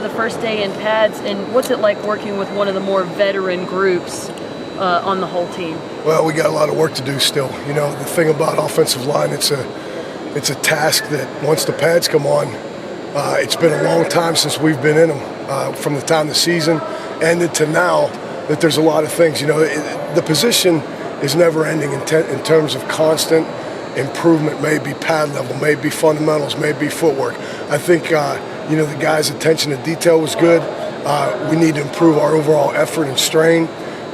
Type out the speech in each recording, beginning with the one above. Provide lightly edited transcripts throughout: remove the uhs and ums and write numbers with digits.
to the first day in pads, and what's it like working with one of the more veteran groups on the whole team? Well, we got a lot of work to do still. You know, the thing about offensive line, it's a task that once the pads come on, it's been a long time since we've been in them, from the time the season ended to now, that there's a lot of things. You know, the position is never ending in terms of constant improvement, maybe pad level, maybe fundamentals, maybe footwork. I think, you know, the guys' attention to detail was good. We need to improve our overall effort and strain.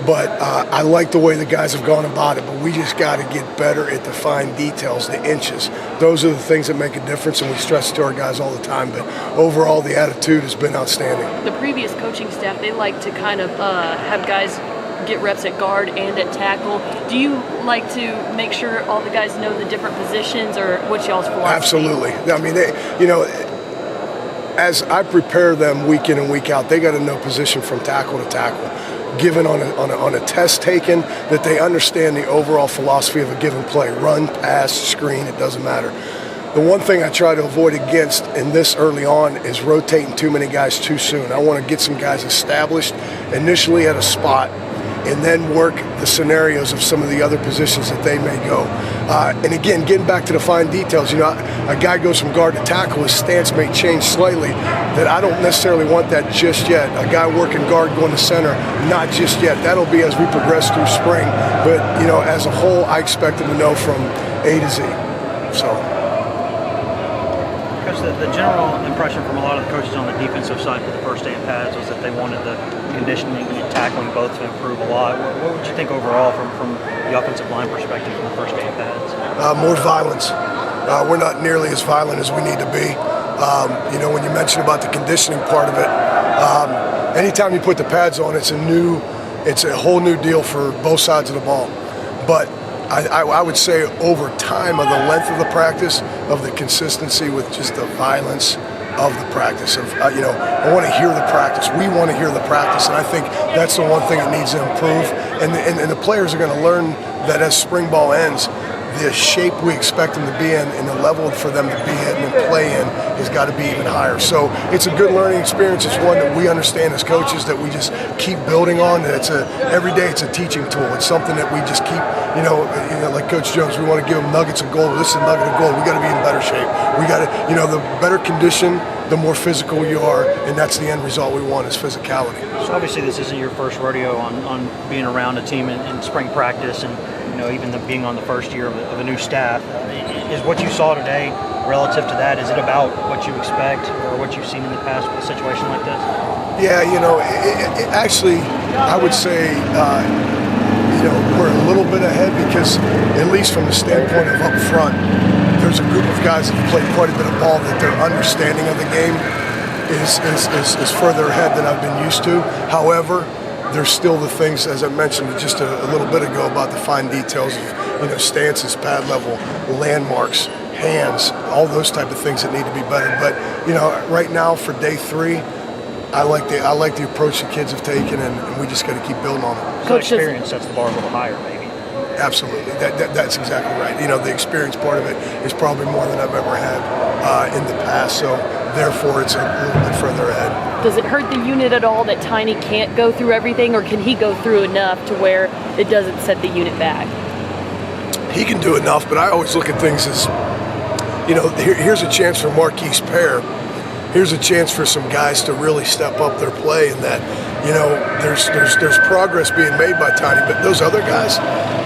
But I like the way the guys have gone about it, but we just got to get better at the fine details, the inches. Those are the things that make a difference, and we stress it to our guys all the time. But overall, the attitude has been outstanding. The previous coaching staff, they like to kind of have guys get reps at guard and at tackle. Do you like to make sure all the guys know the different positions, or what's y'all's philosophy? Absolutely. I mean, you know, as I prepare them week in and week out, they got to know position from tackle to tackle, given on a test taken, that they understand the overall philosophy of a given play. Run, pass, screen, it doesn't matter. The one thing I try to avoid against in this early on is rotating too many guys too soon. I want to get some guys established initially at a spot and then work the scenarios of some of the other positions that they may go. And again, getting back to the fine details, you know, a guy goes from guard to tackle, his stance may change slightly, that I don't necessarily want that just yet. A guy working guard going to center, not just yet. That'll be as we progress through spring. But, you know, as a whole, I expect them to know from A to Z. So. Because the general impression from a lot of the coaches on the defensive side for the first day in pads was that they wanted the conditioning and tackling both to improve a lot. What would you think overall from the offensive line perspective from the first day in pads? More violence. We're not nearly as violent as we need to be. You know, when you mentioned about the conditioning part of it, anytime you put the pads on, it's a whole new deal for both sides of the ball. But I would say over time, of the length of the practice, of the consistency with just the violence of the practice, of you know, I want to hear the practice. We want to hear the practice, and I think that's the one thing that needs to improve. And the players are going to learn that as spring ball ends, the shape we expect them to be in and the level for them to be in and play in has got to be even higher. So it's a good learning experience. It's one that we understand as coaches that we just keep building on. And every day it's a teaching tool. It's something that we just keep, you know, like Coach Jones, we want to give them nuggets of gold. This is a nugget of gold. We got to be in better shape. We got to, you know, the better condition, the more physical you are, and that's the end result we want is physicality. So obviously this isn't your first rodeo on being around a team in spring practice, and you know, even being on the first year of a new staff. Is what you saw today relative to that, is it about what you expect or what you've seen in the past with a situation like this? Yeah, you know, it actually, I would say, you know, we're a little bit ahead because, at least from the standpoint of up front, there's a group of guys that have played quite a bit of ball that their understanding of the game is further ahead than I've been used to. However, there's still the things, as I mentioned just a little bit ago, about the fine details of, you know, stances, pad level, landmarks, hands, all those type of things that need to be better. But, you know, right now for day 3, I like the approach the kids have taken, and we just got to keep building on it. Coach, experience sets the bar a little higher, maybe. Absolutely, that's exactly right. You know, the experience part of it is probably more than I've ever had in the past, so therefore it's a little bit further ahead. Does it hurt the unit at all that Tiny can't go through everything, or can he go through enough to where it doesn't set the unit back? He can do enough, but I always look at things as, you know, here's a chance for Marquise Pear. Here's a chance for some guys to really step up their play, and that, you know, there's progress being made by Tiny, but those other guys,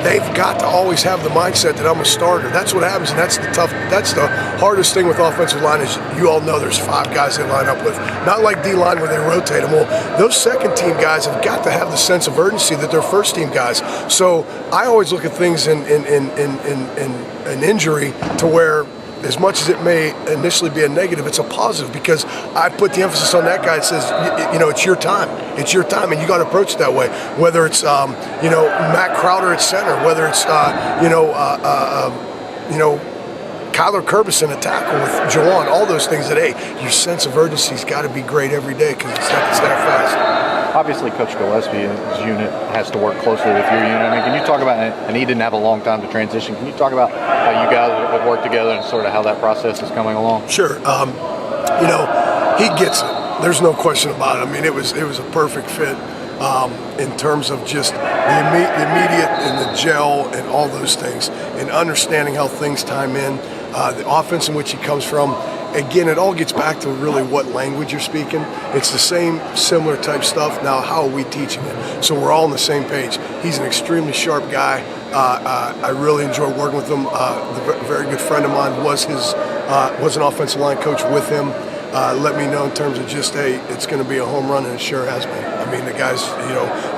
they've got to always have the mindset that I'm a starter. That's what happens, and that's the hardest thing with offensive line is you all know there's 5 guys they line up with. Not like D-line where they rotate them. Well, those second-team guys have got to have the sense of urgency that they're first-team guys. So I always look at things in injury to where, as much as it may initially be a negative, it's a positive because I put the emphasis on that guy that says, you know, it's your time. It's your time, and you got to approach it that way. Whether it's, you know, Matt Crowder at center, whether it's, you know, Kyler Kerbison at tackle with Jawan, all those things that, hey, your sense of urgency's got to be great every day because it's that fast. Obviously, Coach Gillespie's unit has to work closely with your unit. I mean, can you talk about, and he didn't have a long time to transition, can you talk about how you guys have worked together and sort of how that process is coming along? Sure. You know, he gets it. There's no question about it. I mean, it was a perfect fit in terms of just the immediate and the gel and all those things, and understanding how things time in, the offense in which he comes from. Again, it all gets back to really what language you're speaking. It's the same, similar type stuff. Now, how are we teaching it? So we're all on the same page. He's an extremely sharp guy. I really enjoy working with him. A very good friend of mine was an offensive line coach with him. Let me know in terms of just, hey, it's going to be a home run, and it sure has been. I mean, the guys,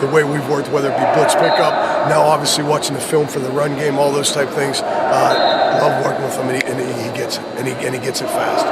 the way we've worked, whether it be blitz pickup, now obviously watching the film for the run game, all those type things. Love working with him, and he gets it, and he gets it fast.